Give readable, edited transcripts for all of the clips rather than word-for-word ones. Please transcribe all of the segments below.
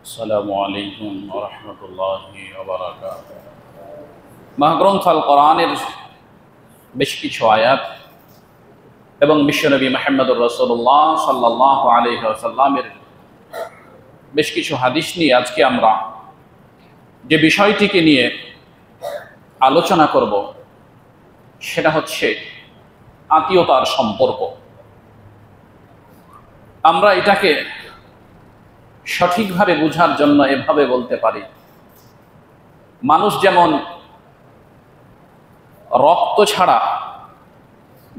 আসসালামু আলাইকুম ওয়া রাহমাতুল্লাহি ওয়া বারাকাতুহু। মহাগ্রন্থ আল কোরআনের বেশ কিছু আয়াত এবং বিশ্বনবী মুহাম্মদুর রাসূলুল্লাহ সাল্লাল্লাহু আলাইহি ওয়াসাল্লামের বেশ কিছু হাদিস নিয়ে আজকে আমরা যে বিষয়টিকে নিয়ে আলোচনা করব সেটা হচ্ছে আত্মীয়তার সম্পর্ক। আমরা এটাকে সঠিকভাবে বোঝার জন্য এভাবে বলতে পারি, মানুষ যেমন রক্ত ছাড়া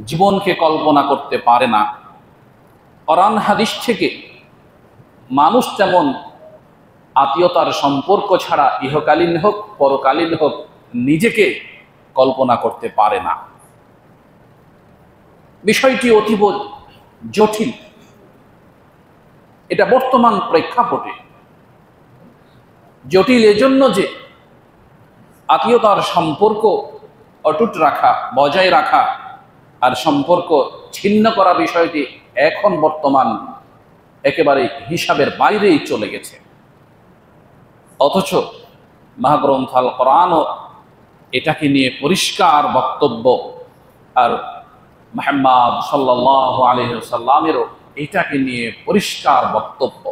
জীবনকে কল্পনা করতে পারে না, কোরআন হাদিস থেকে মানুষ তেমন আত্মীয়তার সম্পর্ক ছাড়া ইহকালীন হোক পরকালীন হোক নিজেকে কল্পনা করতে পারে না। বিষয়টি অতীব জটিল। এটা বর্তমান প্রেক্ষাপটে জটিল এজন্য যে আত্মীয়তার সম্পর্ক অটুট রাখা, বজায় রাখা আর সম্পর্ক ছিন্ন করা বিষয়টি এখন বর্তমান একেবারে হিসাবের বাইরেই চলে গেছে। অথচ মহাগ্রন্থ আল কোরআনও এটাকে নিয়ে পরিষ্কার বক্তব্য, আর মুহাম্মদ সাল্লাল্লাহু আলাইহি ওয়াসাল্লামেরও এটাকে নিয়ে পরিষ্কার বক্তব্য।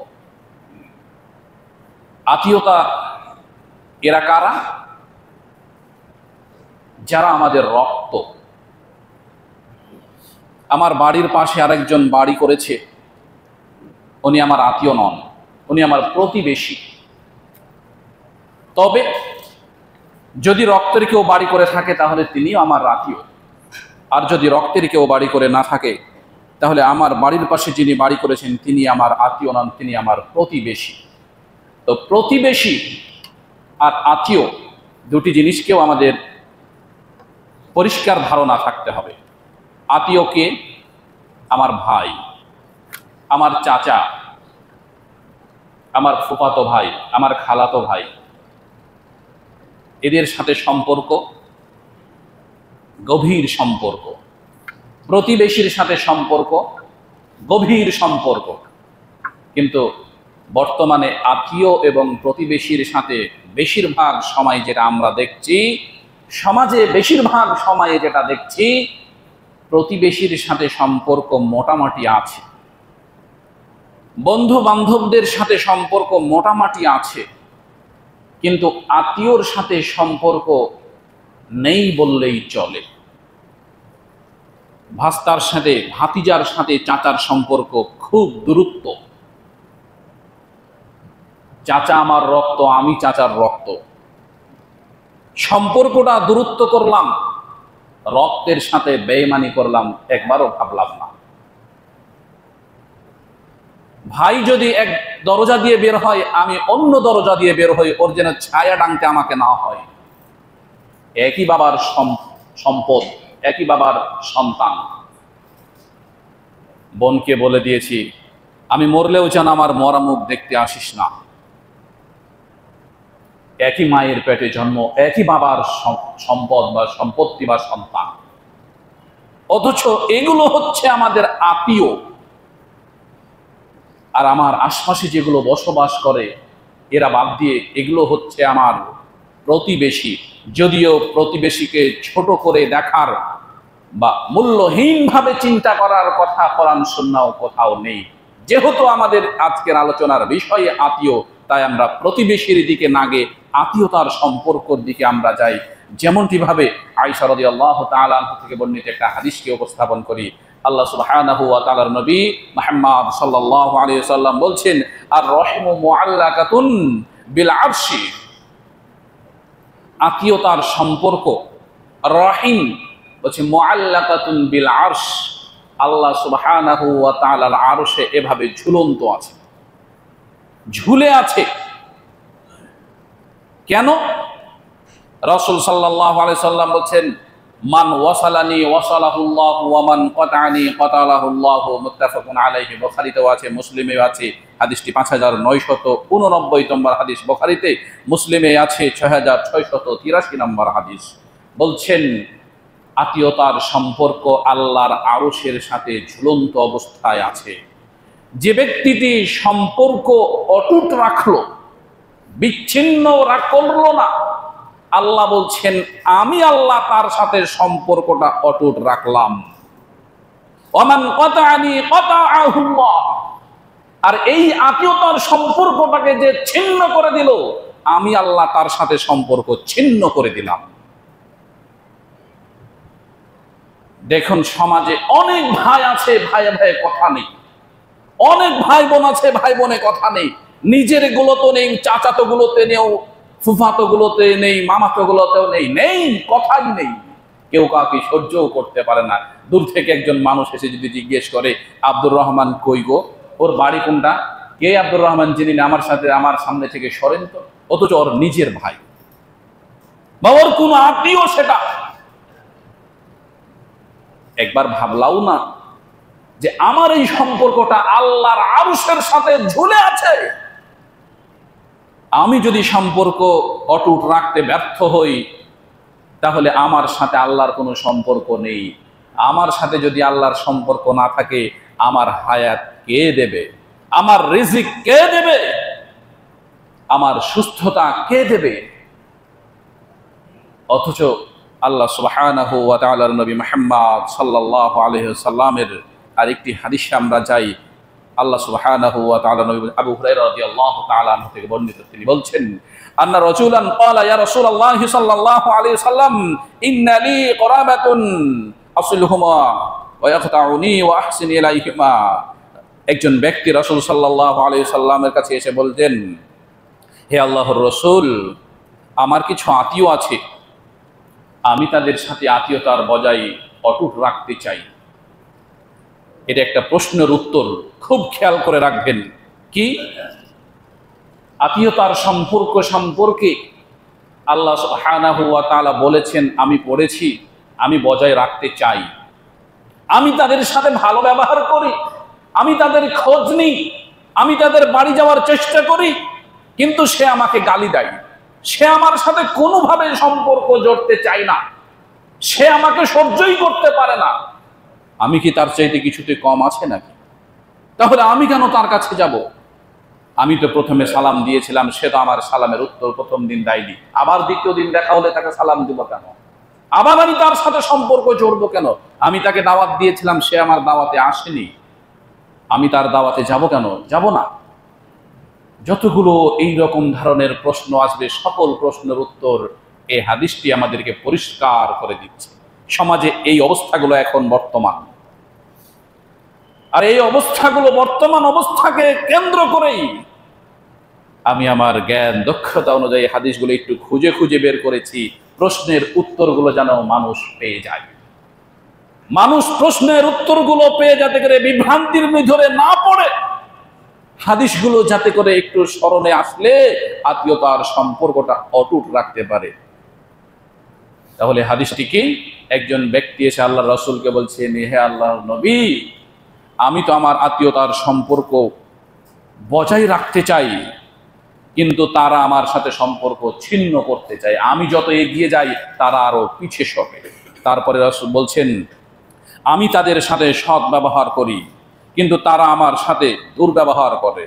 আত্মীয়তা এরা কারা? যারা আমাদের রক্ত। আমার বাড়ির পাশে আরেকজন বাড়ি করেছে, উনি আমার আত্মীয় নন, উনি আমার প্রতিবেশী। তবে যদি রক্তের কেউ বাড়ি করে থাকে তাহলে তিনিও আমার আত্মীয়, আর যদি রক্তের কেউ বাড়ি করে না থাকে তাহলে আমার বাড়ির পাশে যিনি বাড়ি করেছেন তিনি আমার আত্মীয় নন, তিনি আমার প্রতিবেশী। তো প্রতিবেশী আর আত্মীয় দুটি জিনিসকেও আমাদের পরিষ্কার ধারণা থাকতে হবে। আত্মীয়কে আমার ভাই, আমার চাচা, আমার ফুফাতো ভাই, আমার খালাতো ভাই, এদের সাথে সম্পর্ক গভীর সম্পর্ক। প্রতিবেশীর সাথে সম্পর্ক গভীর সম্পর্ক। কিন্তু বর্তমানে আত্মীয় এবং প্রতিবেশীর সাথে বেশিরভাগ সময় যেটা আমরা দেখছি, সমাজে বেশিরভাগ সময়ে যেটা দেখছি, প্রতিবেশীর সাথে সম্পর্ক মোটামুটি আছে, বন্ধু বান্ধবদের সাথে সম্পর্ক মোটামুটি আছে, কিন্তু আত্মীয়র সাথে সম্পর্ক নেই বললেই চলে। ভাস্তার সাথে ভাতিজার সাথে চাচার সম্পর্ক খুব দূরত্ব। চাচা আমার রক্ত, আমি চাচার রক্ত, সম্পর্কটা দূরত্ব করলাম, রক্তের সাথে বেঈমানি করলাম, একবারও ভাবলাম না। ভাই যদি এক দরজা দিয়ে বের হয়, আমি অন্য দরজা দিয়ে বের হই, ওর যেন ছায়া ডাঙতে আমাকে না হয়। একই বাবার সম্পদ, একই বাবার সন্তান। বোনকে বলে দিয়েছি, আমি মরলেও যেন আমার মরা মুখ দেখতে আসিস না। একই মায়ের পেটে জন্ম, একই বাবার সম্পদ বা সম্পত্তি বা সন্তান, অথচ এগুলো হচ্ছে আমাদের আত্মীয়। আর আমার আশপাশে যেগুলো বসবাস করে এরা বাদ দিয়ে এগুলো হচ্ছে আমার প্রতিবেশী। যদিও প্রতিবেশীকে ছোট করে দেখার বা মূল্যহীনভাবে চিন্তা করার কথা কোরআন সুন্নাহ কোথাও নেই। যেহেতু আমাদের আজকের আলোচনার বিষয়ে আত্মীয়, তাই আমরা প্রতিবেশীর দিকে না গিয়ে আত্মীয়তার সম্পর্কের দিকে আমরা যাই। যেমনটি ভাবে আয়েশা রাদিয়াল্লাহু তাআলা আনহা থেকে বর্ণিত একটা হাদিসকে উপস্থাপন করি। আল্লাহ সুবহানাহু ওয়া তাআলার নবী মুহাম্মদ সাল্লাল্লাহু আলাইহি ওয়াসাল্লাম বলছেন, আর রহিমু মুআল্লাকাতুন বিল আরশি। আত্মীয়তার সম্পর্ক রহিম বলছে মুআল্লাকাতুন বিল আরশ, আল্লাহ সুবহানাহু ওয়া তাআলার আরশে এভাবে ঝুলন্ত আছে, ঝুলে আছে। কেন? রাসূল সাল্লাল্লাহু আলাইহি সাল্লাম বলছেন, মান ওয়াসালানি ওয়াসালাহুল্লাহু ওয়া মান কাতানি কাতালাহুল্লাহু, মুত্তাফাকুন আলাইহি। বুখারীতেও আছে, মুসলিমেও আছে। হাদিসটি 5989 নম্বর হাদিস বুখারীতে, মুসলিমে আছে 6683 নম্বর হাদিস। বলছেন আত্মীয়তার সম্পর্ক আল্লাহর আরশের সাথে ঝুলন্ত অবস্থায় আছে। যে ব্যক্তিটি সম্পর্ক অটুট রাখলো, বিচ্ছিন্ন করলো না। আল্লাহ বলছেন আমি আল্লাহ তার সাথে সম্পর্কটা অটুট রাখলাম। ওমান কাতাআনি কাতাআহুল্লাহ, আর এই আত্মীয়তার সম্পর্কটাকে যে ছিন্ন করে দিল, আমি আল্লাহ তার সাথে সম্পর্ক ছিন্ন করে দিলাম। দেখুন সমাজে অনেক ভাই আছে, ভাই ভাই কথা নেই, অনেক ভাই বোন আছে, ভাই বোনে কথা নেই, নিজের গুলোতে নেই, চাচাতো গুলোতে নেই, ফুফাতো গুলোতে নেই, মামাতো গুলোতেও নেই, নেই কথাই নেই। কেউ কাউকে সহ্যও করতে পারে না। দূর থেকে একজন মানুষ এসে যদি জিজ্ঞেস করে আব্দুর রহমান কই গো, ওর বাড়ি কোনটা, কে আব্দুর রহমান যিনি আমার সাথে আমার সামনে থেকে সরেন তো, অথচ ওর নিজের ভাই বা ওর কোন আত্মীয়, সেটা একবার ভাবলাও না যে আমার এই সম্পর্কটা আল্লাহর আরশের সাথে ঝুলে আছে। আমি যদি সম্পর্ক অটুট রাখতে ব্যর্থ হই, তাহলে আমার সাথে আল্লাহর কোনো সম্পর্ক নেই। আমার সাথে যদি আল্লাহর সম্পর্ক না থাকে, আমার হায়াত কে দেবে, আমার রিজিক কে দেবে, আমার সুস্থতা কে দেবে? অথচ আল্লাহ সুবহানাহু ওয়া তাআলার নবী মুহাম্মদ সাল্লাল্লাহু আলাইহি ওয়াসাল্লামের আরেকটি হাদিসে আমরা যাই। আল্লাহ সুবহানাহু ওয়া তাআলা নবী আবু হুরায়রা রাদিয়াল্লাহু তাআলা আনহু থেকে বর্ণিত, তিনি বলছেন আন্না রাজুলান ক্বালা ইয়া রাসূলুল্লাহ সাল্লাল্লাহু আলাইহি ওয়াসাল্লাম ইন্না লি করাবাতুন আসিলহুমা ওয়া ইয়াকতাউনি ওয়া আহসিন ইলাইহিমা। একজন ব্যক্তি রাসূল সাল্লাল্লাহু আলাইহি ওয়াসাল্লামের কাছে এসে বলতেন, হে আল্লাহর রাসূল, আমার কিছু আত্মীয় আছে, আমি তাদের সাথে আত্মীয়তার বজায় অটুট রাখতে চাই। এটা একটা প্রশ্নের উত্তর, খুব খেয়াল করে রাখবেন। কি আত্মীয়তার সম্পর্ক সম্পর্কে আল্লাহ সুবহানাহু ওয়া তাআলা বলেছেন, আমি পড়েছি, আমি বজায় রাখতে চাই। আমি তাদের সাথে ভালো ব্যবহার করি, আমি তাদের খোঁজ নিই, আমি তাদের বাড়ি যাওয়ার চেষ্টা করি, কিন্তু সে আমাকে গালি দেয়, সে আমার সাথে কোনোভাবে সম্পর্ক জড়তে চায় না, সে আমাকে সহ্যই করতে পারে না। আমি কি তার চাইতে কিছুতে কম আছে নাকি? তাহলে আমি কেন তার কাছে যাব? আমি তো প্রথমে সালাম দিয়েছিলাম, সে তো আমার সালামের উত্তর প্রথম দিন দেয়নি, আবার দ্বিতীয় দিন দেখা হলে তাকে সালাম দিব কেন? আবার আমি তার সাথে সম্পর্ক জড়বো কেন? আমি তাকে দাওয়াত দিয়েছিলাম, সে আমার দাওয়াতে আসেনি, আমি তার দাওয়াতে যাব কেন? যাব না। যতগুলো এই রকম ধরনের প্রশ্ন আসবে, সকল প্রশ্নের উত্তর এই হাদিসটি আমাদেরকে পরিষ্কার করে দিচ্ছে। সমাজে এই অবস্থাগুলো এখন বর্তমান, আর এই অবস্থাগুলো বর্তমান অবস্থাকে কেন্দ্র করেই আমি আমার জ্ঞান দক্ষতা অনুযায়ী হাদিসগুলো একটু খুঁজে খুঁজে বের করেছি, প্রশ্নের উত্তরগুলো যেন মানুষ পেয়ে যায়। মানুষ প্রশ্নের উত্তরগুলো পেয়ে যাতে করে বিভ্রান্তির ভিতরে না পড়ে, হাদিসগুলো যাতে করে একটু স্মরণে আসলে আত্মীয়তার সম্পর্কটা অটুট রাখতে পারে। তাহলে হাদিসটি কি? একজন ব্যক্তি এসে আল্লাহ রাসূলকে বলছেন, হে আল্লাহর নবী, আমি তো আমার আত্মীয়তার সম্পর্ক বজায় রাখতে চাই, কিন্তু তারা আমার সাথে সম্পর্ক ছিন্ন করতে চায়। আমি যত এগিয়ে যাই তারা আরো পিছে সরে। তারপরে রাসূল বলছেন, আমি তাদের সাথে সৎ ব্যবহার করি, কিন্তু তারা আমার সাথে দুর্ব্যবহার করে।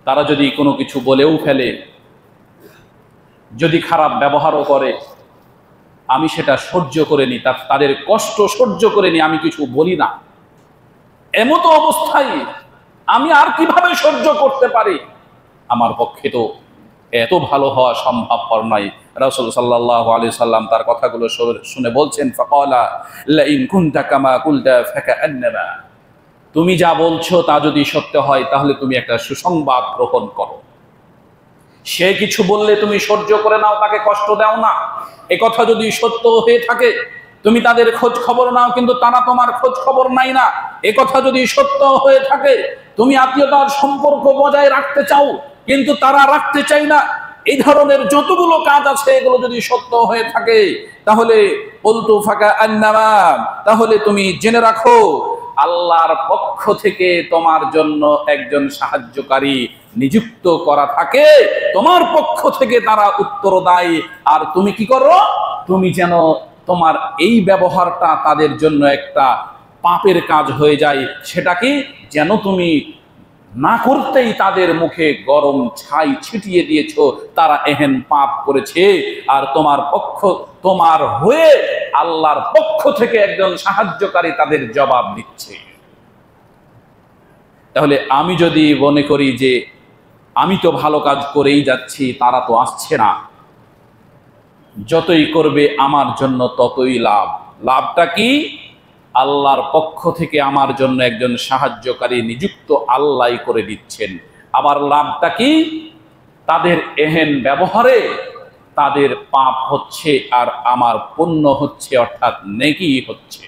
তারা যদি কোনো কিছু বলেও ফেলে, যদি খারাপ ব্যবহারও করে, আমি সেটা সহ্য করে নিই, তাদের কষ্ট সহ্য করে নিই, আমি কিছু বলি না। এমতো অবস্থায় আমি আর কিভাবে সহ্য করতে পারি? আমার পক্ষে তো এত ভালো হওয়া সম্ভবপর নয়। রাসূল সাল্লাল্লাহু আলাইহি সাল্লাম তার কথাগুলো শুনে বলছেন, ফাকালা লাইন কুনতা কামা কুলতা ফাকান্নামা, তুমি যা বলছো তা যদি সত্য হয়, তাহলে তুমি একটা সুসংবাদ গ্রহণ করো। সে কিছু বললে তুমি সহ্য করে নাও, তাকে কষ্ট দাও না। এ কথা যদি সত্য হয়ে থাকে, তুমি তাদের খোঁজ খবর নাও, কিন্তু তারা তোমার খোঁজ খবর নাই না। এ কথা যদি সত্য হয়ে থাকে, তুমি আত্মীয়তার সম্পর্ক বজায় রাখতে চাও, কিন্তু তারা রাখতে চাই না। এই ধরনের যতগুলো কাজ আছে, এগুলো যদি সত্য হয়ে থাকে, তাহলে বলতু ফাকা আন্নামা, তাহলে তুমি জেনে রাখো আল্লাহর পক্ষ থেকে তোমার জন্য একজন সাহায্যকারী নিযুক্ত করা থাকে, তোমার পক্ষ থেকে তারা উত্তর দেয়। আর তুমি কি করো? তুমি যেন তোমার এই ব্যবহারটা তাদের জন্য একটা পাপের কাজ হয়ে যায়। সেটা কি? যেন তুমি না করতেই তাদের মুখে গরম ছাই ছিটিয়ে দিয়েছ, তারা এহেন পাপ করেছে। আর তোমার হয়ে আল্লাহর পক্ষ থেকে একজন সাহায্যকারী তাদের জবাব দিচ্ছে। তাহলে আমি যদি মনে করি যে আমি তো ভালো কাজ করেই যাচ্ছি, তারা তো আসছে না, যতই করবে আমার জন্য ততই লাভ। লাভটা কি? আল্লাহর পক্ষ থেকে আমার জন্য একজন সাহায্যকারী নিযুক্ত আল্লাহ করে দিচ্ছেন। আবার লাভটা কি? তাদের এহেন ব্যবহারে তাদের পাপ হচ্ছে আর আমার পুণ্য হচ্ছে, অর্থাৎ নেকি হচ্ছে।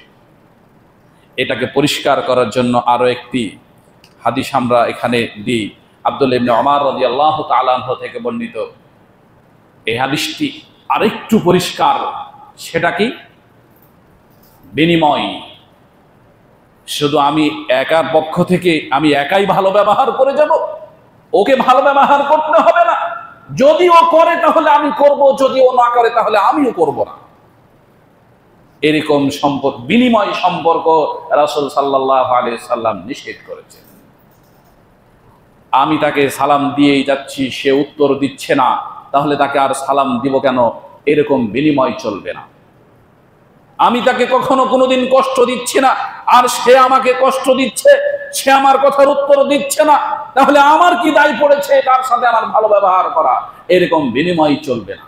এটাকে পরিষ্কার করার জন্য আরো একটি হাদিস আমরা এখানে দিই। আব্দুল্লাহ ইবনে ওমর রাদিয়াল্লাহু তাআলা আনহু থেকে বর্ণিত এই হাদিসটি আরেকটু পরিষ্কার। সেটা কি? বিনিময়। শুধু আমি একার পক্ষ থেকে আমি একাই ভালো ব্যবহার করে যাব, ওকে ভালো ব্যবহার করতে হবে না। যদি ও করে তাহলে আমি করব, যদি ও না করে তাহলে আমিও করব না। এরকম সম্পর্ক, বিনিময় সম্পর্ক রাসূল সাল্লাল্লাহু আলাইহি সাল্লাম নিষেধ করেছেন। আমি তাকে সালাম দিয়েই যাচ্ছি, সে উত্তর দিচ্ছে না, তাহলে তাকে আর সালাম দিব কেন? এরকম বিনিময় চলবে না। আমি তাকে কখনো কোনোদিন কষ্ট দিচ্ছি না, আর সে আমাকে কষ্ট দিচ্ছে, সে আমার কথার উত্তর দিচ্ছে না, তাহলে আমার কি দায় পড়েছে তার সাথে আমার ভালো ব্যবহার করা? এরকম বিনিময় চলবে না।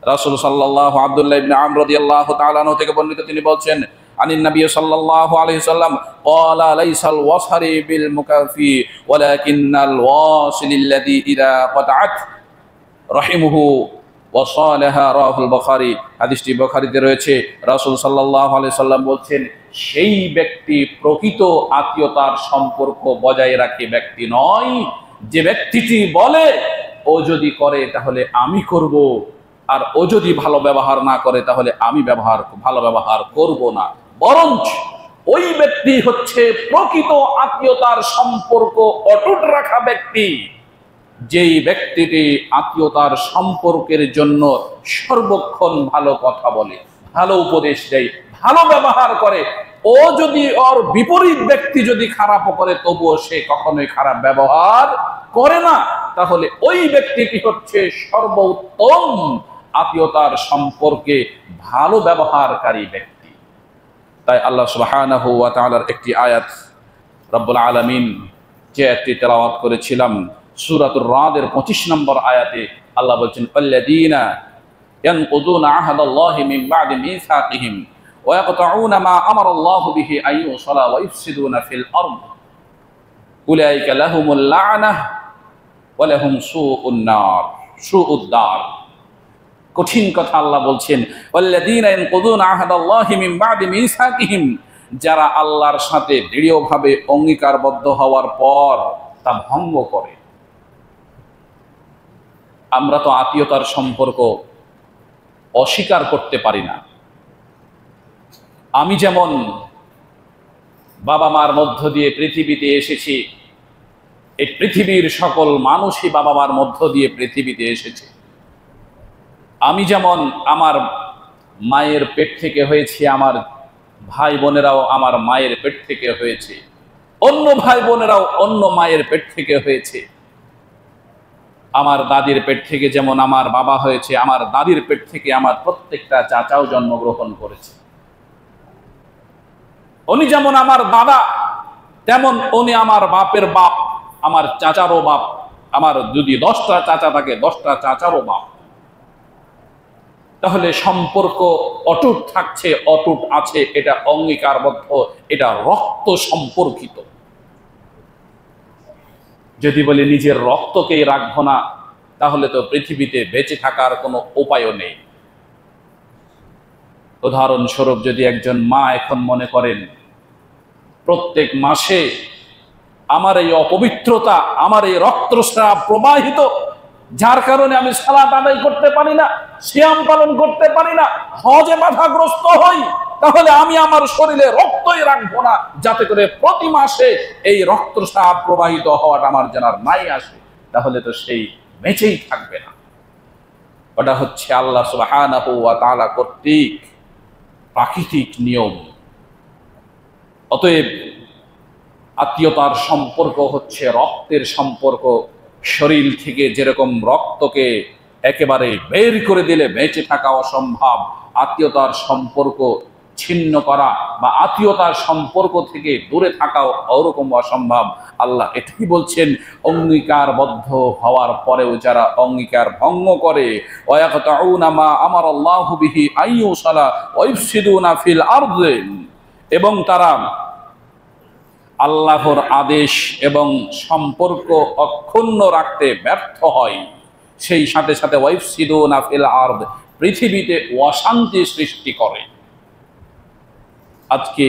রাসূল সাল্লাল্লাহু আব্দুল্লাহ ইবনে আমর রাদিয়াল্লাহু তাআলা আনহু থেকে বর্ণিত, তিনি বলছেন, আনিন নবী সাল্লাল্লাহু আলাইহি সাল্লাম ক্বালা লাইসাল ওয়াসরি বিল মুকাফি ওয়ালাকিন্নাল ওয়াসিলিল্লাযী ইযা ক্বাতাআত রাহিমুহু ওয়া সালাহা রাহুল বুখারী। হাদিসটি বুখারীতে রয়েছে। রাসূল সাল্লাল্লাহু আলাইহি সাল্লাম বলছেন, সেই ব্যক্তি প্রকৃত আত্মীয়তার সম্পর্ক বজায় রাখে ব্যক্তি নয় যে ব্যক্তিটি বলে ও যদি করে তাহলে আমি করব, আর ও যদি ভালো ব্যবহার না করে তাহলে আমি ভালো ব্যবহার করব না। বরঞ্চ ওই ব্যক্তি হচ্ছে প্রকৃত আত্মীয়তার সম্পর্ক অটুট রাখা ব্যক্তি, যেই ব্যক্তিটি আত্মীয়তার সম্পর্কের জন্য সর্বক্ষণ ভালো কথা বলে, ভালো উপদেশ দেয়, ভালো ব্যবহার করে। ও যদি ওর বিপরীত ব্যক্তি যদি খারাপও করে তবুও সে কখনোই খারাপ ব্যবহার করে না, তাহলে ওই ব্যক্তিটি হচ্ছে সর্বোত্তম আত্মীয়তার সম্পর্কে ভালো ব্যবহারকারী ব্যক্তি। তাই আল্লাহ সুবহানাহু ওয়া তাআলার একটি আয়াত রব্বুল আলামিন যে আয়াতটি তেলাওয়াত করেছিলাম, সূরাতুর রাদের 25 নম্বর আয়াতে আল্লাহ বলছেন, আল্লাযীনা ইয়ানকুযুনা আহদাল্লাহি মিন বা'দি মিসাকিহিম ওয়া ইয়াকতাউনা মা আমারাল্লাহু বিহি আইয়ুসালা ওয়া ইফসিদুনা ফিল আরদ উলাইকা লাহুমুল লা'নাহ ওয়া লাহুম সুউদ দার। কঠিন কথা আল্লাহ বলছেন, আল্লাযীনা ইয়ানকুযুনা আহদাল্লাহি মিন বা'দি মিসাকিহিম, যারা আল্লাহর সাথে দৃঢ়ভাবে অঙ্গীকারবদ্ধ হওয়ার পর তা ভঙ্গ করে। আমরা তো আত্মীয়তার সম্পর্ক অস্বীকার করতে পারি না। আমি যেমন বাবা মার মধ্য দিয়ে পৃথিবীতে এসেছি, এই পৃথিবীর সকল মানুষই বাবা মার মধ্য দিয়ে পৃথিবীতে এসেছে। আমি যেমন আমার মায়ের পেট থেকে হয়েছি, আমার ভাই বোনেরাও আমার মায়ের পেট থেকে হয়েছে, অন্য ভাই বোনেরাও অন্য মায়ের পেট থেকে হয়েছে। আমার দাদির পেট থেকে যেমন আমার বাবা হয়েছে, আমার দাদির পেট থেকে আমার প্রত্যেকটা চাচাও জন্মগ্রহণ করেছে। উনি যেমন আমার দাদা, তেমন উনি আমার বাপের বাপ, আমার চাচারও বাপ। আমার যদি 10টা চাচা থাকে 10টা চাচারও বাপ। তাহলে সম্পর্ক অটুট থাকছে, অটুট আছে, এটা অঙ্গীকারবদ্ধ, এটা রক্ত সম্পর্কিত। যদি বলি নিজের রক্তকেই রাখবো না, তাহলে তো পৃথিবীতে বেঁচে থাকার কোনো উপায়ও নেই। উদাহরণস্বরূপ, যদি একজন মা এখন মনে করেন প্রত্যেক মাসে আমার এই অপবিত্রতা, আমার এই রক্তস্রাব প্রবাহিত, যার কারণে আমি সালাত আদায় করতে পারি না, সিয়াম পালন করতে পারি না, হজে বাধাগ্রস্ত হই, তাহলে আমি আমার শরীরে রক্তই রাখবো না, যাতে করে প্রতি মাসে এই রক্তস্রাব প্রবাহিত হওয়াটা আমার যেন আর নাই আসে, তাহলে তো সেই বেঁচেই থাকবে না। ওটা হচ্ছে আল্লাহ সুবহানাহু ওয়া তাআলা কর্তৃক প্রাকৃতিক নিয়ম। অতএব আত্মীয়তার সম্পর্ক হচ্ছে রক্তের সম্পর্ক। শরীর থেকে যেরকম রক্তকে একেবারে বের করে দিলে বেঁচে থাকা অসম্ভব, আত্মীয়তার সম্পর্ক ছিন্ন করা বা আত্মীয়তার সম্পর্ক থেকে দূরে থাকাও ওরকম অসম্ভব। আল্লাহ এটাই বলছেন, অঙ্গীকারবদ্ধ হওয়ার পরেও যারা অঙ্গীকার ভঙ্গ করে, ওয়ায়াকতাউনা মা আমারাল্লাহু বিহি আইয়ুসালা ওয়াইফসিদুনা ফিল আরদি, এবং তারা আল্লাহর আদেশ এবং সম্পর্ক অক্ষুণ্ণ রাখতে ব্যর্থ হয়, সেই সাথে সাথে ওয়াইফসিদুনা ফিল আরদ, পৃথিবীতে অশান্তি সৃষ্টি করে। আজকে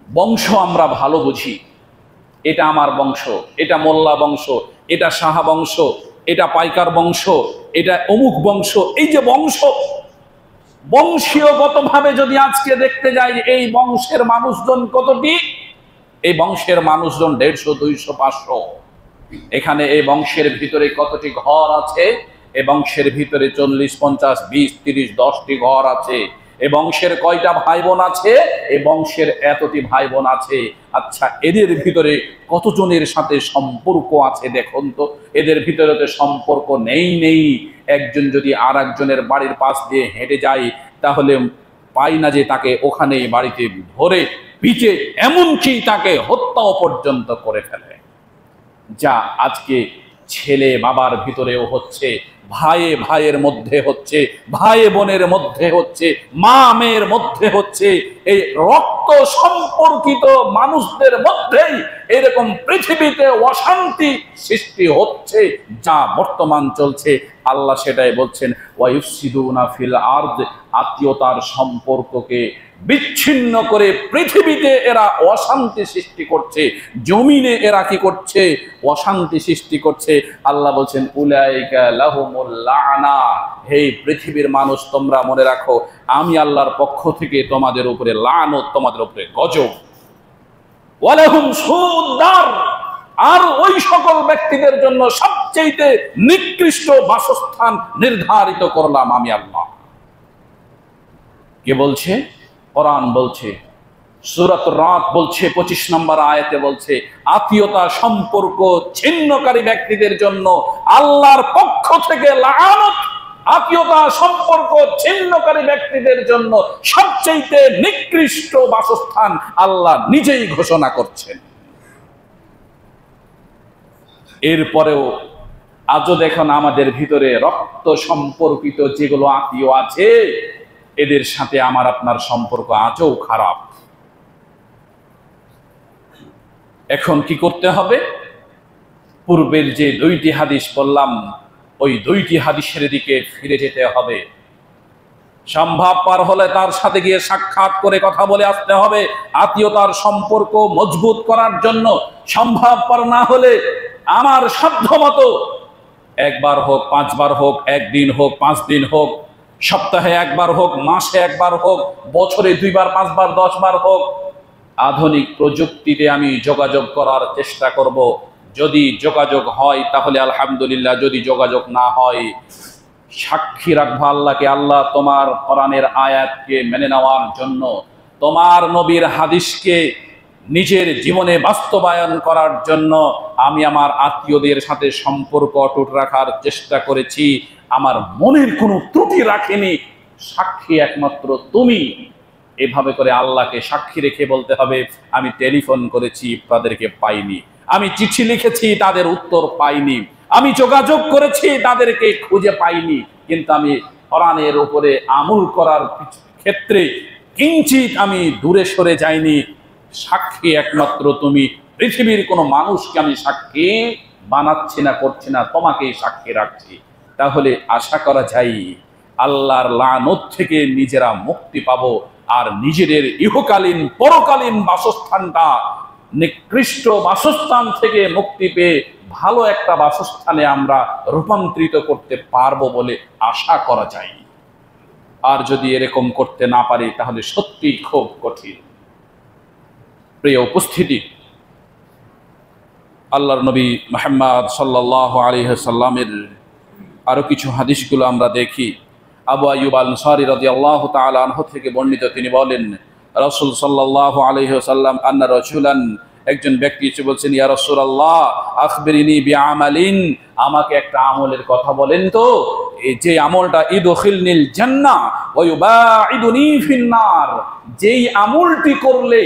বংশ আমরা ভালো বুঝি, এটা আমার বংশ, এটা মোল্লা বংশ, এটা সাহা বংশ, এটা পাইকার বংশ, এটা অমুক বংশ। এই যে বংশ, বংশীয়গতভাবে যদি আজকে দেখতে যাই এই বংশের মানুষজন কতটি, এই বংশের মানুষজন 150, 200, 500। এখানে এই বংশের ভিতরে কতটি ঘর আছে? এই বংশের ভিতরে 40, 50, 20, 30, 10টি ঘর আছে। এই বংশের কয়টা ভাই বোন আছে? এই বংশের এতটি ভাই বোন আছে। আচ্ছা, এদের ভিতরে কতজনের সাথে সম্পর্ক আছে দেখুন তো। এদের ভিতরে তো সম্পর্ক নেই। একজন যদি আর একজনের বাড়ির পাশ দিয়ে হেঁটে যায়, তাহলে পাই না যে তাকে ওখানে বাড়িতে ধরে পিটে, এমনকি তাকে হত্যাও পর্যন্ত করে ফেলে। যা আজকে ছেলে বাবার ভিতরেও হচ্ছে, ভাইয়ে ভাইয়ের মধ্যে হচ্ছে, ভাই বোনের মধ্যে হচ্ছে, মা মেয়ের মধ্যে হচ্ছে। এই রক্ত সম্পর্কিত মানুষদের মধ্যেই এরকম পৃথিবীতে অশান্তি সৃষ্টি হচ্ছে, যা বর্তমান চলছে। আল্লাহ সেটাই বলছেন, ওয়াইফসিদুনা ফিল আরদ, আত্মীয়তার সম্পর্ককে বিচ্ছিন্ন করে পৃথিবীতে এরা অশান্তি সৃষ্টি করছে, জমিনে এরা কি করছে? অশান্তি সৃষ্টি করছে। আল্লাহ বলছেন, উলাইকা লাহুমুল লানা, হে পৃথিবীর মানুষ তোমরা মনে রাখো, আমি আল্লাহর পক্ষ থেকে তোমাদের উপরে লানত, তোমাদের উপরে গজব। ওয়ালাহুম সুদ্দার, আর ওই সকল ব্যক্তিদের জন্য সবচেয়ে নিকৃষ্ট বাসস্থান নির্ধারিত করলাম আমি আল্লাহ। কে বলছে? কোরআন বলছে, সূরাত রাত বলছে, 25 নম্বর আয়াতে বলছে, আত্মীয়তা সম্পর্ক ছিন্নকারী ব্যক্তিদের জন্য আল্লাহর পক্ষ থেকে লানত। আত্মীয়তা সম্পর্ক ছিন্নকারী ব্যক্তিদের জন্য সবচেয়ে নিকৃষ্ট বাসস্থান আল্লাহ নিজেই ঘোষণা করছেন। এরপরেও আজও দেখুন আমাদের ভিতরে রক্ত সম্পর্কিত যেগুলো আত্মীয় আছে, এদের সাথে আমার আপনার সম্পর্ক আজও খারাপ। এখন কি করতে হবে? পূর্বের যে 2টি হাদিস বললাম, ওই 2টি হাদিসের দিকে ফিরে যেতে হবে। সম্ভব পার হলে তার সাথে গিয়ে সাক্ষাৎ করে কথা বলে আসতে হবে আত্মীয়তার সম্পর্ক মজবুত করার জন্য। সম্ভব পার না হলে আমার সাধ্য মতো 1 বার হোক, 5 বার হোক, 1 দিন হোক, 5 দিন হোক, সপ্তাহে 1 বার হোক, মাসে 1 বার হোক, বছরে 2 বার, 5 বার, 10 বার হোক, আধুনিক প্রযুক্তিতে আমি যোগাযোগ করার চেষ্টা করব। যদি যোগাযোগ হয় তাহলে আলহামদুলিল্লাহ, যদি যোগাযোগ না হয় সাক্ষী রাখবো আল্লাহকে, আল্লাহ তোমার কোরআনের আয়াতকে মেনে নেওয়ার জন্য, তোমার নবীর হাদিসকে নিজের জীবনে বাস্তবায়ন করার জন্য আমি আমার আত্মীয়দের সাথে সম্পর্ক অটুট রাখার চেষ্টা করেছি। আমার মনের কোনো ত্রুটি রাখেনি, সাক্ষী একমাত্র তুমি। এভাবে করে আল্লাহকে সাক্ষী রেখে বলতে হবে, আমি টেলিফোন করেছি, তাদেরকে পাইনি, আমি চিঠি লিখেছি, তাদের উত্তর পাইনি, আমি যোগাযোগ করেছি, তাদেরকে খুঁজে পাইনি, কিন্তু আমি কোরআনের উপরে আমল করার ক্ষেত্রে কিঞ্চিত আমি দূরে সরে যাইনি। সাক্ষী একমাত্র তুমি। পৃথিবীর কোনো মানুষকে আমি সাক্ষী বানাচ্ছি না, করছি না, তোমাকেই সাক্ষী রাখছি। তাহলে আশা করা যায় আল্লাহর লানত থেকে নিজেরা মুক্তি পাবো, আর নিজেদের ইহকালীন পরকালীন বাসস্থানটা নিকৃষ্ট বাসস্থান থেকে মুক্তি পেয়ে ভালো একটা বাসস্থানে আমরা রূপান্তরিত করতে পারবো বলে আশা করা যায়। আর যদি এরকম করতে না পারি তাহলে সত্যি খুব কঠিন। প্রিয় উপস্থিতি, আল্লাহর নবী মুহাম্মদ সাল্লাল্লাহু আলাইহি ওয়াসাল্লামের আরো কিছু হাদিসগুলো আমরা দেখি। আবু আইয়ুব আল-আনসারী রাদিয়াল্লাহু তাআলা আনহু থেকে বর্ণিত, তিনি বলেন, রাসূল সাল্লাল্লাহু আলাইহি ওয়াসাল্লাম আন্না রাজুলান একজন ব্যক্তি এসে বলছেন, ইয়া রাসূলুল্লাহ আখবিরিনি বিআমালিন, আমাকে একটা আমলের কথা বলেন তো, এই যে আমলটা ইদখিলনিল জান্নাহ ওয়া ইউবাইদুনি ফিন্নার, যেই আমলটি করলে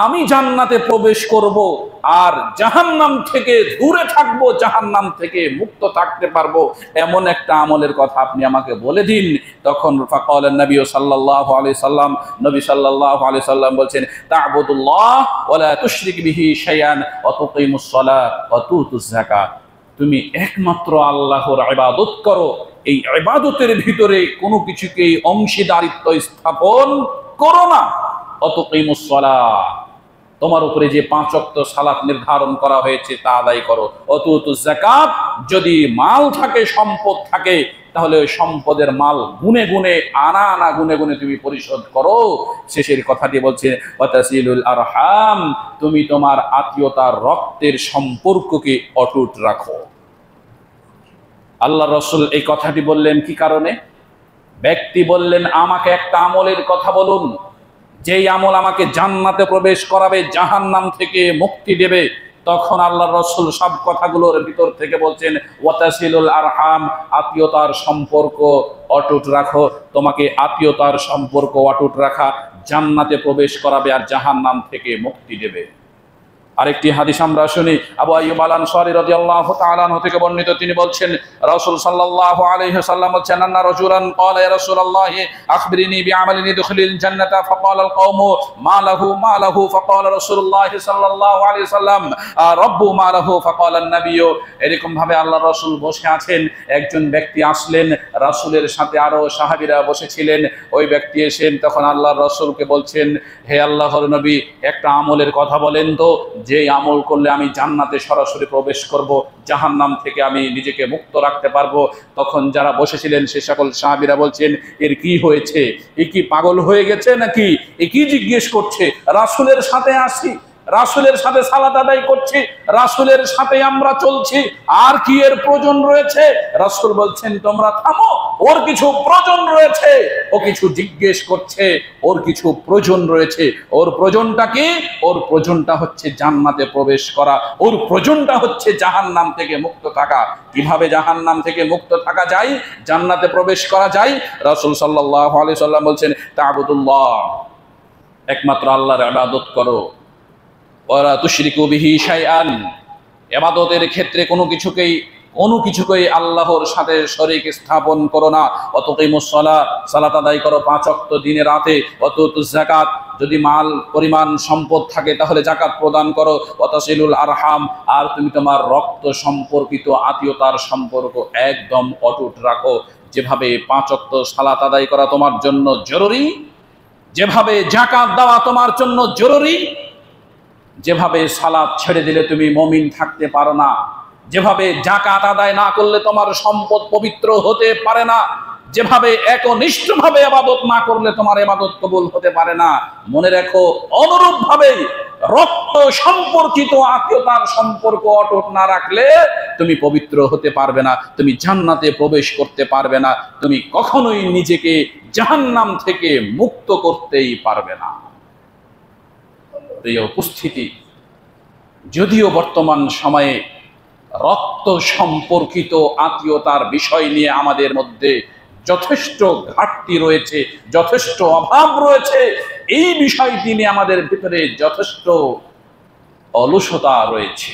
আমি জান্নাতে প্রবেশ করব আর জাহান্নাম থেকে দূরে থাকবো, জাহান্নাম থেকে মুক্ত থাকতে পারবো, এমন একটা আমলের কথা আপনি আমাকে বলে দিন। তখন ফাকালান নবী সাল্লাল্লাহু আলাইহি সাল্লাম, নবী সাল্লাল্লাহু আলাইহি সাল্লাম বলছেন, তা'বুদুল্লাহ ওয়া লা তুশরিক বিহি শাইআন ওয়া তুকিমুস সালাত ওয়া তুতুজ যাকাত, তুমি একমাত্র আল্লাহর ইবাদত করো, এই ইবাদতের ভিতরে কোনো কিছুকে অংশীদারিত্ব স্থাপন করো না। অতুকিমুস সালাত, তোমার উপরে যে 5 ওয়াক্ত সালাত নির্ধারণ করা হয়েছে তা আদায় করো। অতুতুজ যাকাত, যদি মাল থাকে, সম্পদ থাকে, তাহলে ওই সম্পদের মাল গুনে গুনে, আনা আনা গুনে গুনে তুমি পরিশোধ করো। শেষের কথাটি বলছে ওয়াতাসিলুল আরহাম, তুমি তোমার আত্মীয়তার রক্তের সম্পর্ককে অটুট রাখো। আল্লাহ রাসূল এই কথাটি বললেন কি কারণে? ব্যক্তি বললেন, আমাকে একটা আমলের কথা বলুন, যেই আমল আমাকে জান্নাতে প্রবেশ করাবে, জাহান্নাম থেকে মুক্তি দেবে। তখন আল্লাহ রাসূল সব কথাগুলোর ভিতর থেকে বলছেন, ওয়াতাসিলুল আরহাম, আত্মীয়তার সম্পর্ক অটুট রাখো। তোমাকে আত্মীয়তার সম্পর্ক অটুট রাখা জান্নাতে প্রবেশ করাবে আর জাহান্নাম থেকে মুক্তি দেবে। আরেকটি হাদিস আমরা শুনি, আবু আইয়ুব আল আনসারী রাদিয়াল্লাহু তাআলা আনহু থেকে বর্ণিত, তিনি বলছেন রাসূল সাল্লাল্লাহু আলাইহি ওয়াসাল্লাম বলেন, আন্না রাজুলান ক্বালা ইয়া রাসূলুল্লাহ আখবিরনি বিআমালিন ইদখিলিল জান্নাতা, ফাকালা আল কওমু মা লাহু ফাকালা রাসূলুল্লাহ সাল্লাল্লাহু আলাইহি ওয়াসাল্লাম রাব্বু মা লাহু ফাকালা আন-নবী। এরকম ভাবে আল্লাহর রাসূল বসে আছেন, একজন ব্যক্তি আসলেন, রাসূলের সাথে আরো সাহাবীরা বসেছিলেন। ওই ব্যক্তি এসেন, তখন আল্লাহর রাসূলকে বলছেন, হে আল্লাহর নবী, একটা আমলের কথা বলেন তো, যে আমল করলে আমি জান্নাতে সরাসরি প্রবেশ করব, জাহান্নাম থেকে আমি নিজেকে মুক্ত রাখতে পারবো। তখন যারা বসেছিলেন সে সকল সাহাবীরা বলছেন, এর কি হয়েছে? এ কি পাগল হয়ে গেছে নাকি? এ কি জিজ্ঞেস করছে? রাসূলের সাথে আসি, রাসূলের সাথে সালাত আদায় করছি, রাসূলের সাথে আমরা চলছি, আর কি এর প্রয়োজন রয়েছে? রাসূল বলছেন, তোমরা থামো, ওর কিছু প্রয়োজন রয়েছে, ও কিছু জিজ্ঞেস করছে, ওর কিছু প্রয়োজন রয়েছে। ওর প্রয়োজনটা কি? ওর প্রয়োজনটা হচ্ছে জান্নাতে প্রবেশ করা, ওর প্রয়োজনটা হচ্ছে জাহান্নাম থেকে মুক্ত থাকা। কিভাবে জাহান্নাম থেকে মুক্ত থাকা যায়, জান্নাতে প্রবেশ করা যায়? রাসূল সাল্লাল্লাহু আলাইহি সাল্লাম বলছেন, তা'বুদুল্লাহ, একমাত্র আল্লাহর ইবাদত করো, ওয়ালা তুশরিকু বিহি শাইআন, ইবাদতের ক্ষেত্রে কোনো কিছুকেই আল্লাহর সাথে শরীক স্থাপন করো না। ওয়াতুকিমুস সালাত, সালাত আদায় করো 5 ওয়াক্ত দিনে রাতে। ওয়াতুতুজ যাকাত, যদি মাল পরিমাণ সম্পদ থাকে তাহলে যাকাত প্রদান করো। ওয়াতাসিলুল আরহাম, আর তুমি তোমার রক্ত সম্পর্কিত আত্মীয়তার সম্পর্ক একদম অটুট রাখো। যেভাবে 5 ওয়াক্ত সালাত আদায় করা তোমার জন্য জরুরি, যেভাবে যাকাত দেওয়া তোমার জন্য জরুরি, যেভাবে সালাত ছেড়ে দিলে তুমি মুমিন থাকতে পারো না, যেভাবে যাকাত আদায় না করলে তোমার সম্পদ পবিত্র হতে পারে না, যেভাবে একনিষ্ঠভাবে ইবাদত না করলে তোমার ইবাদত কবুল হতে পারে না, মনে রাখো অনুরূপভাবে রক্ত সম্পর্কিত আত্মীয়তার সম্পর্ক অটুট না রাখলে তুমি পবিত্র হতে পারবে না, তুমি জান্নাতে প্রবেশ করতে পারবে না, তুমি কখনোই নিজেকে জাহান্নাম থেকে মুক্ত করতেই পারবে না। প্রিয় উপস্থিতি, যদিও বর্তমান সময়ে রক্ত সম্পর্কিত আত্মীয়তার বিষয় নিয়ে আমাদের মধ্যে যথেষ্ট ঘাটতি রয়েছে, যথেষ্ট অভাব রয়েছে, এই বিষয়টি নিয়ে আমাদের ভিতরে যথেষ্ট অলসতা রয়েছে।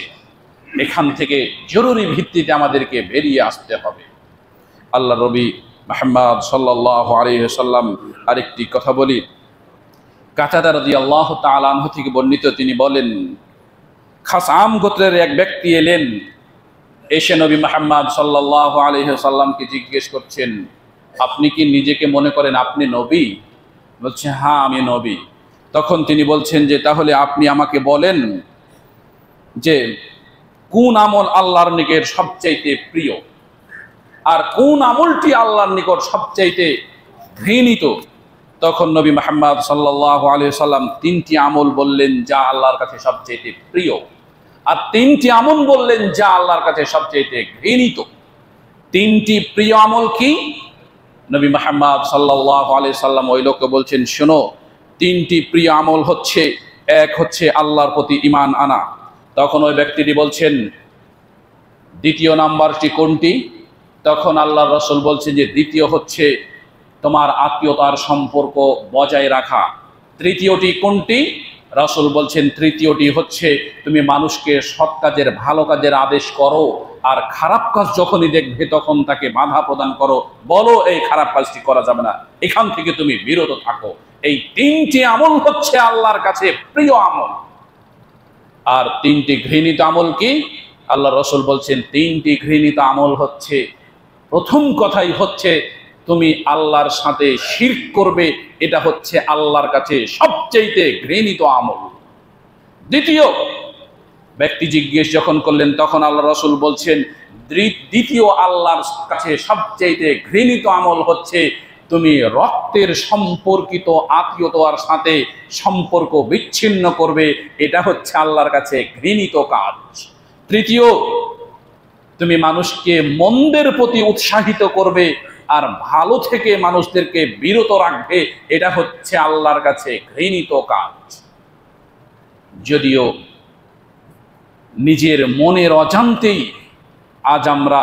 এখান থেকে জরুরি ভিত্তিতে আমাদেরকে বেরিয়ে আসতে হবে। আল্লাহ নবী মুহাম্মদ সাল্লাল্লাহু আলাইহি ওয়াসাল্লাম, আরেকটি কথা বলি, কাতাদা রাদিয়াল্লাহু তাআলা আনহু থেকে বর্ণিত, তিনি বলেন, খাসআম গোত্রের এক ব্যক্তি এলেন, এসে নবী মুহাম্মদ সাল্লাল্লাহু আলাইহি ওয়াসাল্লামকে জিজ্ঞেস করছেন, আপনি কি নিজেকে মনে করেন আপনি নবী? বলছে, হ্যাঁ আমি নবী। তখন তিনি বলছেন যে, তাহলে আপনি আমাকে বলেন যে কোন আমল আল্লাহর নিকট সবচাইতে প্রিয়, আর কোন আমলটি আল্লাহর নিকট সবচাইতে ঘৃণিত। তখন নবী মুহাম্মদ সাল্লাল্লাহু আলাইহি ওয়াসাল্লাম 3টি আমল বললেন যা আল্লাহর কাছে সবচাইতে প্রিয়, আর 3টি আমল বললেন যা আল্লাহর কাছে সবচাইতে ঘৃণিত। 3টি প্রিয় আমল কি? নবী মুহাম্মদ সাল্লাল্লাহু আলাইহি ওয়াসাল্লাম ওই লোককে বলছেন, শোনো, 3টি প্রিয় আমল হচ্ছে, এক হচ্ছে আল্লাহর প্রতি ঈমান আনা। তখন ওই ব্যক্তিটি বলছেন, দ্বিতীয় নাম্বারটি কোনটি? তখন আল্লাহর রাসূল বলছেন যে দ্বিতীয় হচ্ছে তোমার আত্মীয়তার সম্পর্ক বজায় রাখা। তৃতীয়টি কোনটি? রাসূল বলছেন তৃতীয়টি হচ্ছে তুমি মানুষকে সৎ কাজের, ভালো কাজের আদেশ করো, আর খারাপ কাজ যখনই দেখবে তখন তাকে বাধা প্রদান করো, বলো এই খারাপ কাজটি করা যাবে না, এখান থেকে তুমি বিরত থাকো। এই তিনটি আমল হচ্ছে আল্লাহর কাছে প্রিয় আমল। আর তিনটি ঘৃণিত আমল কি? আল্লাহ রাসূল বলছেন তিনটি ঘৃণিত আমল হচ্ছে, প্রথম কথাই হচ্ছে তুমি আল্লাহর সাথে শিরক করবে, এটা হচ্ছে আল্লাহর কাছে সবচেয়ে ঘৃণিত আমল। দ্বিতীয়, ব্যক্তি জিজ্ঞেস যখন করলেন তখন আল্লাহ রাসূল বলছেন দ্বিতীয় আল্লাহর কাছে সবচেয়ে ঘৃণিত আমল হচ্ছে তুমি রক্তের সম্পর্কিত আত্মীয়তার সাথে সম্পর্ক বিচ্ছিন্ন করবে, এটা হচ্ছে আল্লাহর কাছে ঘৃণিত কাজ। তৃতীয়, তুমি মানুষকে মন্দের প্রতি উৎসাহিত করবে আর ভালো থেকে মানুষদেরকে বিরত রাখবে, এটা হচ্ছে আল্লাহর কাছে ঘৃণিত কাজ। যদিও নিজের মনের অজান্তেই আজ আমরা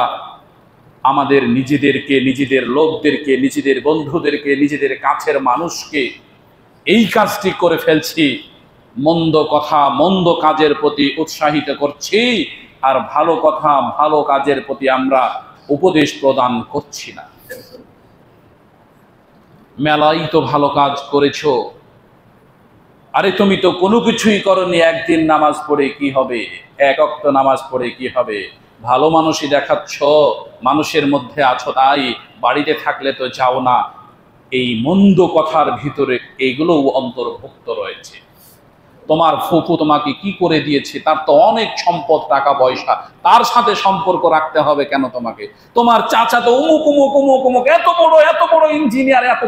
আমাদের নিজেদেরকে, নিজেদের লোকদেরকে, নিজেদের বন্ধুদেরকে, নিজেদের কাছের মানুষকে এই কাজটি করে ফেলছি, মন্দ কথা, মন্দ কাজের প্রতি উৎসাহিত করছি, আর ভালো কথা, ভালো কাজের প্রতি আমরা উপদেশ প্রদান করছি না। মেলাই তো ভালো কাজ করেছো, আরে তুমি তো কোনো কিছুই করনি, একদিন নামাজ পড়ে কি হবে, এক ওয়াক্ত নামাজ পড়ে কি হবে, ভালো মানুষই দেখাচ্ছ, মানুষের মধ্যে আছো তাই, বাড়িতে থাকলে তো যাও না। এই মন্দ কথার ভিতরে এইগুলোও অন্তর্ভুক্ত রয়েছে। তোমার ফুফু তোমাকে কি করে দিয়েছে, তার তো অনেক সম্পদ, টাকা পয়সা, তার সাথে সম্পর্ক রাখতে হবে কেন তোমাকে? তোমার চাচা তো অমুক অমুক অমুক অমুক এত বড় ইঞ্জিনিয়ার, এত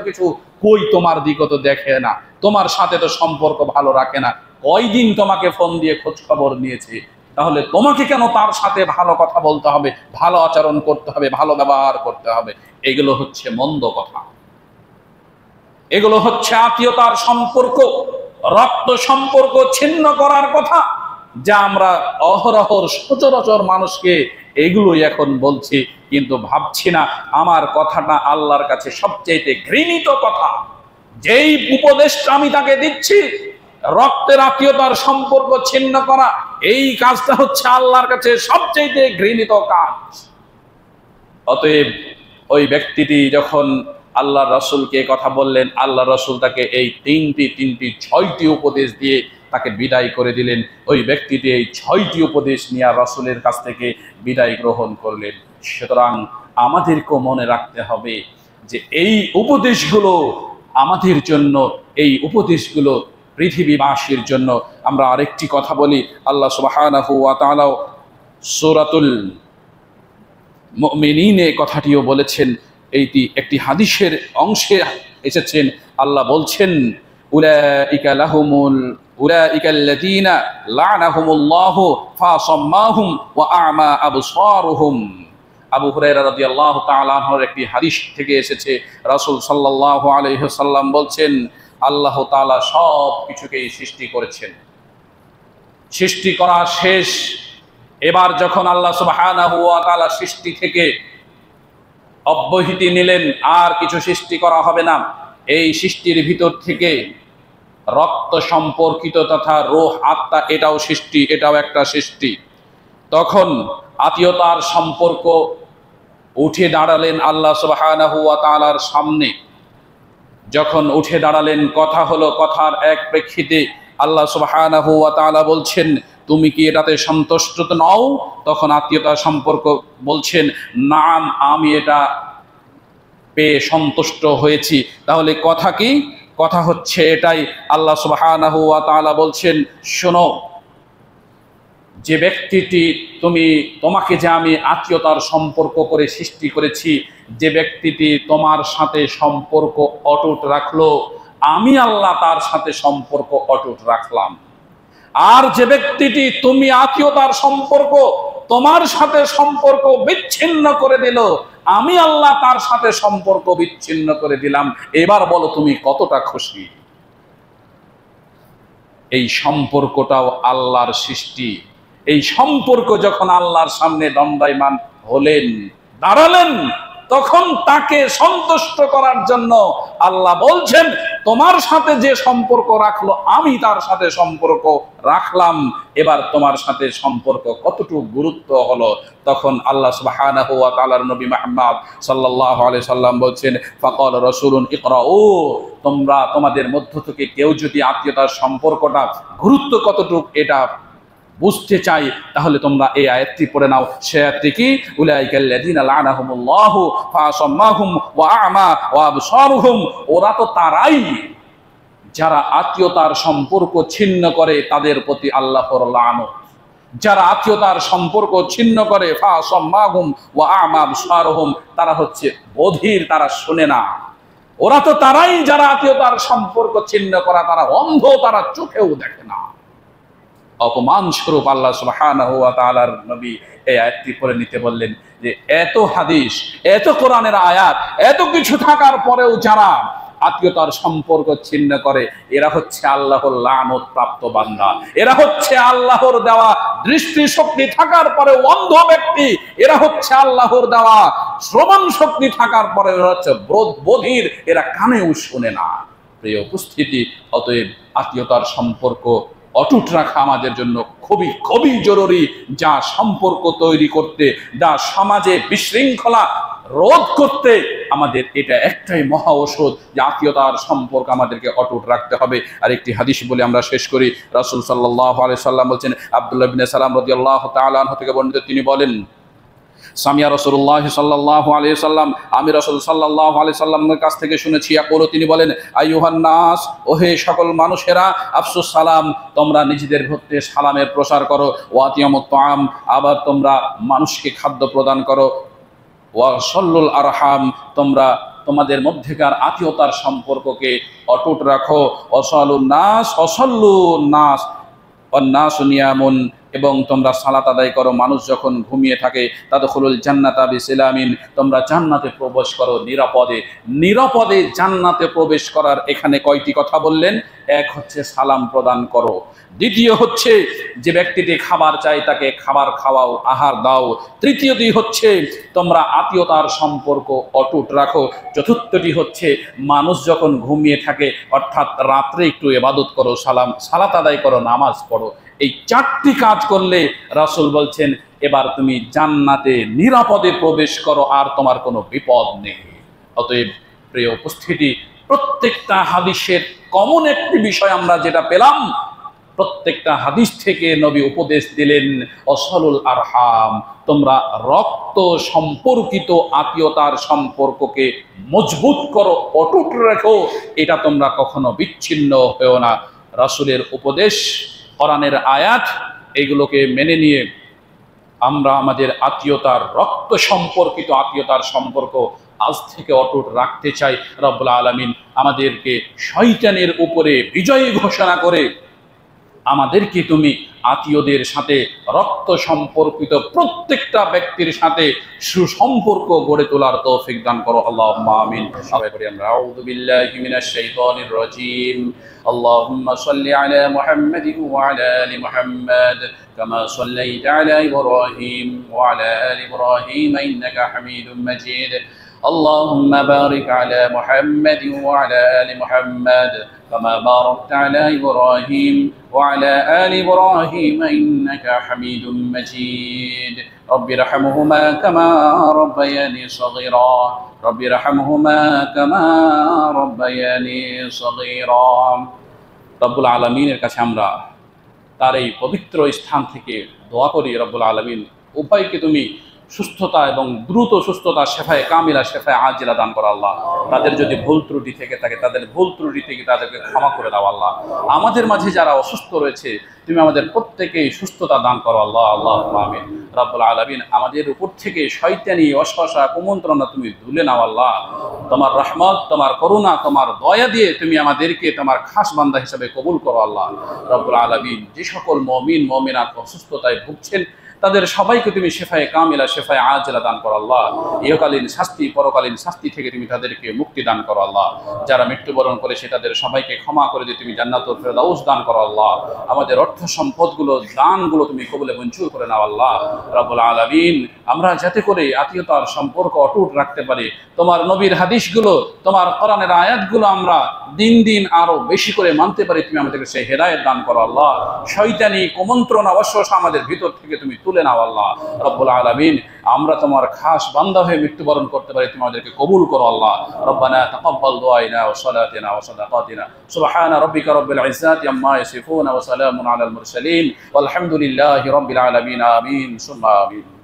কিছু, কই তোমার দিকে তো দেখে না, তোমার সাথে তো সম্পর্ক ভালো রাখে না, কয়দিন তোমাকে ফোন দিয়ে খোঁজ খবর নিয়েছে, তাহলে তোমাকে কেন তার সাথে ভালো কথা বলতে হবে, ভালো আচরণ করতে হবে, ভালো ব্যবহার করতে হবে? এগুলো হচ্ছে মন্দ কথা, এগুলো হচ্ছে আত্মীয়তার সম্পর্ক, রক্ত সম্পর্ক ছিন্ন করার কথা, যা আমরা অহরহর সচরাচর মানুষকে এগুলোই এখন বলছি, কিন্তু ভাবছি না আমার কথাটা আল্লাহর কাছে সবচেয়ে ঘৃণিত কথা। যেই উপদেশটা আমি তাকে দিচ্ছি, রক্তের আত্মীয়তার সম্পর্ক ছিন্ন করা, এই কাজটা হচ্ছে আল্লাহর কাছে সবচেয়ে ঘৃণিত কাজ। অতএব ওই ব্যক্তিটি যখন আল্লাহ রাসূলকে কথা বললেন, আল্লাহ রাসূল তাকে এই ছয়টি উপদেশ দিয়ে তাকে বিদায় করে দিলেন। ওই ব্যক্তিটি এই 6টি উপদেশ নিয়ে রাসূলের কাছ থেকে বিদায় গ্রহণ করলেন। সুতরাং আমাদেরকেও মনে রাখতে হবে যে এই উপদেশগুলো আমাদের জন্য, এই উপদেশগুলো পৃথিবীবাসীর জন্য। আমরা আরেকটি কথা বলি, আল্লাহ সুবহানাহু ওয়া তাআলা সূরাতুল মুমিনিনে কথাটিও বলেছেন, এইটি একটি হাদিসের অংশে এসেছেন। আল্লাহ বলছেন উলাইকাল্লাযীনা লা'নাহুমুল্লাহু ফাসাম্মাহুম ওয়া আ'মা আবসারুহুম। আবু হুরায়রা রাদিয়াল্লাহু তাআলা আনহুর একটি হাদিস থেকে এসেছে, রাসূল সাল্লাল্লাহু আলাইহি ওয়াসাল্লাম বলছেন আল্লাহ তাআলা সব কিছুকেই সৃষ্টি করেছেন, সৃষ্টি করা শেষ। এবার যখন আল্লাহ সুবহানাহু ওয়া তাআলা সৃষ্টি থেকে অব্যাহতি নিলেন, আর কিছু সৃষ্টি করা হবে না, এই সৃষ্টির ভিতর থেকে রক্ত সম্পর্কিত তথা রূহ, আত্মা, এটাও সৃষ্টি, এটাও একটা সৃষ্টি। তখন আত্মীয়তার সম্পর্ক উঠে দাঁড়ালেন আল্লাহ সুবহানাহু ওয়া তাআলার সামনে। যখন উঠে দাঁড়ালেন, কথা হলো, কথার এক প্রেক্ষিতে আল্লাহ সুবহানাহু ওয়া তাআলা বলছেন তুমি কি এটাতে সন্তুষ্ট নও? তখন আত্মীয়তার সম্পর্ক বলছেন নাম, আমি এটা পেয়ে সন্তুষ্ট হয়েছি। তাহলে কথা কি? কথা হচ্ছে এটাই, আল্লাহ সুবহানাহু ওয়া তাআলা বলছেন শোনো, যে ব্যক্তিটি তোমাকে যে আমি আত্মীয়তার সম্পর্ক করে সৃষ্টি করেছি, যে ব্যক্তিটি তোমার সাথে সম্পর্ক অটুট রাখলো, আমি আল্লাহ তার সাথে সম্পর্ক অটুট রাখলাম। আর যে ব্যক্তিটি তুমি আত্মীয়তার সম্পর্ক, তোমার সাথে সম্পর্ক বিচ্ছিন্ন করে দিল, আমি আল্লাহ তার সাথে সম্পর্ক বিচ্ছিন্ন করে দিলাম। এবার বলো তুমি কতটা খুশি? এই সম্পর্কটাও আল্লাহর সৃষ্টি। এই সম্পর্ক যখন আল্লাহর সামনে দণ্ডায়মান হলেন, দাঁড়ালেন, তখন তাকে সন্তুষ্ট করার জন্য আল্লাহ বলছেন, তোমার সাথে যে সম্পর্ক রাখলো আমি তার সাথে সম্পর্ক রাখলাম, এবার তোমার সাথে সম্পর্ক কতটুকু গুরুত্ব হলো। তখন আল্লাহ সুবহানাহু ওয়া তাআলার নবী মুহাম্মদ সাল্লাল্লাহু আলাইহি সাল্লাম বলছেন, ফাকাল রাসূলুন ইকরাউ, তোমরা তোমাদের মধ্য থেকে কেউ যদি আত্মীয়তার সম্পর্কটা গুরুত্ব কতটুকু এটা বুঝতে চাই, তাহলে তোমরা এই আয়াতটি পড়ে নাও। সে আয়াতটি কি? উলাইকাল্লাযীনা লা'নাহুমুল্লাহু ফাসাম্মাহুম ওয়া আ'মা ওয়া আবসারুহুম, ওরা তো তারাই যারা আত্মীয়তার সম্পর্ক ছিন্ন করে, তাদের প্রতি আল্লাহর লানত। যারা আত্মীয়তার সম্পর্ক ছিন্ন করে, ফাসাম্মাহুম ওয়া আ'মা আবসারুহুম, তারা হচ্ছে বধির, তারা শোনে না। ওরা তো তারাই যারা আত্মীয়তার সম্পর্ক ছিন্ন করা, তারা অন্ধ, তারা চোখেও দেখে না। অপমান স্বরূপ আল্লাহ সুবহানাহু ওয়া তাআলার নবী এই আয়াতটি পড়ে নিতে বললেন যে এত হাদিস, এত কোরআনের আয়াত, এত কিছু থাকার পরেও যারা আত্মীয়তার সম্পর্ক ছিন্ন করে, এরা হচ্ছে আল্লাহর লানত প্রাপ্ত বান্দা। এরা হচ্ছে আল্লাহর দেওয়া দৃষ্টি শক্তি থাকার পরে অন্ধ ব্যক্তি। এরা হচ্ছে আল্লাহর দেওয়া শ্রবণ শক্তি থাকার পরে হচ্ছে বধির, এরা কানেও শুনে না। প্রিয় উপস্থিতি, অতএব আত্মীয়তার সম্পর্ক অটুট রাখা আমাদের জন্য খুবই খুবই জরুরি। যা সম্পর্ক তৈরি করতে, যা সমাজে বিশৃঙ্খলা রোধ করতে, আমাদের এটা একটাই মহা ঔষধ যে আত্মীয়তার সম্পর্ক আমাদেরকে অটুট রাখতে হবে। আর একটি হাদিস বলে আমরা শেষ করি। রাসূল সাল্লাল্লাহু আলাইহি সাল্লাম বলছেন, আব্দুল্লাহ ইবনে সালাম রাদিয়াল্লাহু তাআলা আনহু থেকে বর্ণিত, তিনি বলেন, সামিয়া রাসূলুল্লাহ সাল্লাল্লাহু আলাইহি সাল্লাম, আমি রাসূল সাল্লাল্লাহু আলাইহি সাল্লামের কাছ থেকে শুনেছি, ইয়াকুলু, তিনি বলেন, আইয়ুহান নাস, ওহে সকল মানুষেরা, আফসুস সালাম, তোমরা নিজেদের মধ্যে সালামের প্রসার করো, ওয়া আতিয়ামুত তাআম, আবার তোমরা মানুষকে খাদ্য প্রদান করো, ওয়া সাল্লুল আরহাম, তোমরা তোমাদের মধ্যেকার আত্মীয়তার সম্পর্ককে অটুট রাখো, ওয়াসালুন নাস, ওয়াসাল্লুন নাস ওয়ান্নাসু নিয়ামুন, এবং তোমরা সালাত আদায় করো, মানুষ যখন ঘুমিয়ে থাকে, তাদখুলুল জান্নাতা বিসালামিন, তোমরা জান্নাতে প্রবেশ করো নিরাপদে। নিরাপদে জান্নাতে প্রবেশ করার এখানে কয়টি কথা বললেন? এক হচ্ছে সালাম প্রদান করো, দ্বিতীয় হচ্ছে যে ব্যক্তিটি খাবার চায় তাকে খাবার খাওয়াও, আহার দাও, তৃতীয়টি হচ্ছে তোমরা আত্মীয়তার সম্পর্ক অটুট রাখো, চতুর্থটি হচ্ছে মানুষ যখন ঘুমিয়ে থাকে, অর্থাৎ রাত্রে একটু ইবাদত করো, সালাত আদায় করো, নামাজ পড়ো। এই চারটি কাজ করলে রাসূল বলছেন এবার তুমি জান্নাতে নিরাপদে প্রবেশ করো, আর তোমার কোনো বিপদ নেই। অতএব প্রিয় উপস্থিতি, প্রত্যেকটা হাদিসের কমন একটি বিষয় আমরা যেটা পেলাম, প্রত্যেকটা হাদিস থেকে নবী উপদেশ দিলেন, ওয়াসালুল আরহাম, তোমরা রক্ত সম্পর্কিত আত্মীয়তার সম্পর্ককে মজবুত করো, অটুট রাখো, এটা তোমরা কখনো বিচ্ছিন্ন হয়েও না। রাসূলের উপদেশ, কোরআনের আয়াত, এগুলোকে মেনে নিয়ে আমরা আমাদের আত্মীয়তার, রক্ত সম্পর্কিত আত্মীয়তার সম্পর্ক আজ থেকে অটুট রাখতে চাই। রব্বুল আলামিন আমাদেরকে শয়তানের উপরে বিজয়ী ঘোষণা করে আমাদেরকে তুমি আত্মীয়দের সাথে, রক্ত সম্পর্কিত প্রত্যেকটা ব্যক্তির সাথে সুসম্পর্ক গড়ে তোলার তৌফিক দান করো। আল্লাহুম্মা আমিন। সবাই বলি আমরা আউযু বিল্লাহি মিনাশ শাইতানির রাজীম। আল্লাহুম্মা সাল্লি আলা মুহাম্মাদিন ওয়া আলা আলি মুহাম্মাদ কামা সাল্লাইতা আলা ইব্রাহিম ওয়া আলা আলি ইব্রাহিম ইন্নাকা হামিদুম মাজিদ। اللهم بارك على محمد وعلى آل محمد كما باركت على إبراهيم وعلى آل إبراهيم إنك حميد مجيد. رب ارحمهما كما ربياني صغيرا رب ارحمهما كما ربياني صغيرا. রব্বুল আলামিনের কাছে আমরা তার এই পবিত্র স্থান থেকে দোয়া করি, রব্বুল আলামিন উভয়কে তুমি সুস্থতা এবং দ্রুত সুস্থতা, শেফায়ে কামিলা, শেফায়ে আজিলা দান করো আল্লাহ। তাদের যদি ভুল ত্রুটি থেকে থাকে, তাদের ভুল ত্রুটি থেকে তাদেরকে ক্ষমা করে দাও আল্লাহ। আমাদের মাঝে যারা অসুস্থ রয়েছে, তুমি আমাদের প্রত্যেকেই সুস্থতা দান করো আল্লাহ। আল্লাহুম্মা আমিন। রব্বুল আলামিন আমাদের উপর থেকে শয়তানি ওয়াসওয়াসা কুমন্ত্রণা তুমি ধুলে নাও আল্লাহ। তোমার রহমত, তোমার করুণা, তোমার দয়া দিয়ে তুমি আমাদেরকে তোমার খাস বান্দা হিসেবে কবুল করো আল্লাহ। রব্বুল আলামিন যে সকল মুমিন মুমিনাত অসুস্থতায় ভুগছেন, তাদের সবাইকে তুমি শেফায়ে কামিলা শেফায়ে আজলা দান করো আল্লাহ। ইহকালীন শাস্তি পরকালীন শাস্তি থেকে তুমি তাদেরকে মুক্তি দান করো আল্লাহ। যারা মৃত্যুবরণ করেছে তাদের সবাইকে ক্ষমা করে দিয়ে তুমি জান্নাতুল ফেরদাউস দান করো আল্লাহ। আমাদের অর্থ সম্পদগুলো দানগুলো তুমি কবুলে মঞ্জুর করে নাও আল্লাহ রাব্বুল আলামিন। আমরা যাতে করে আত্মীয়তার সম্পর্ক অটুট রাখতে পারি, তোমার নবীর হাদিসগুলো, তোমার কোরআনের আয়াতগুলো আমরা দিন দিন আরো বেশি করে মানতে পারি, তুমি আমাদেরকে সেই হেদায়েত দান করো আল্লাহ। শয়তানি কুমন্ত্রণ অবশ্যই আমাদের ভিতর থেকে তুমি তুলে নাও আল্লাহ রাব্বুল আলামিন। আমরা তোমার খাস বান্দা হয়ে মৃত্যুবরণ করতে পারি, তুমি আমাদেরকে কবুল করো আল্লাহ। রব্বানা তাকাব্বাল দুআইনা ওয়া সালাতিনা ওয়া সাদাকাতিনা সুবহানা রাব্বিকা রাব্বিল ইজ্জাতি আম্মা ইয়াসিফুন ওয়া সালামুন আলাল মুরসালিন ওয়ালহামদুলিল্লাহি রাব্বিল আলামিন। আমিন সুম্মা আমিন।